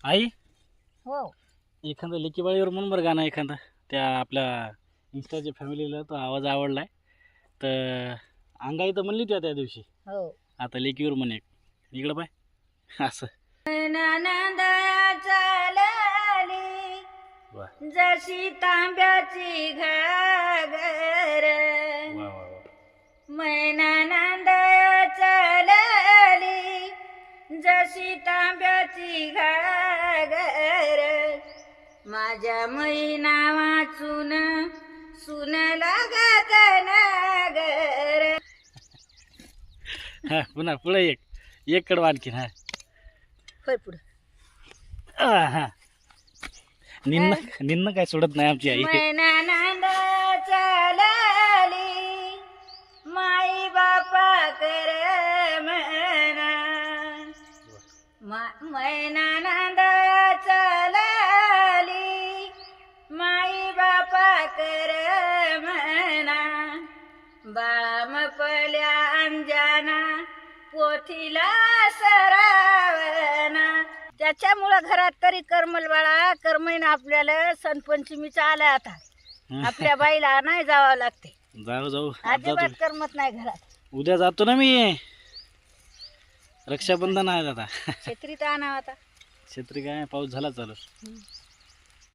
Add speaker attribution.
Speaker 1: आई
Speaker 2: हो
Speaker 1: एखादा लेकीबाळीवर म्हणून बरं गाणं एखादा त्या आपल्या इंस्टाच्या फॅमिलीला तो आवाज आवडलाय तर अंगाई तर म्हणली तुया त्या दिवशी
Speaker 2: हो
Speaker 1: आता लेकीवर म्हण एक इकडं पाय असं
Speaker 2: नंदया चालली
Speaker 1: वा
Speaker 2: जशी तांब्याची घागर
Speaker 1: वा वा वा
Speaker 2: मैना नंदया चालली जशी तांब्याची घागर माझ्या मैना वाचून सुन लागत नागर.
Speaker 1: हा पुन्हा पुढे एक कडवा आणखीन हा
Speaker 2: होय पुढं
Speaker 1: हा निन्न काय सोडत नाही आमची आई
Speaker 2: मैना नंदया चालली माई बापा कर म्हणा मैना नंदया चालली माई बापा कर म्हणा बाळा मपल्या अंजना पोथीला सरावना. त्याच्यामुळं घरात तरी करमल बाळा करमईन आपल्याला सणपंचमीचा आला आता आपल्या बाईला नाही जावं लागते
Speaker 1: जाऊ जाऊ
Speaker 2: अजिबात करमत नाही घरात.
Speaker 1: उद्या जातो ना मी रक्षाबंधन आहे आता
Speaker 2: छत्रीत आणावं आता
Speaker 1: छत्री काय पाऊस झाला चालू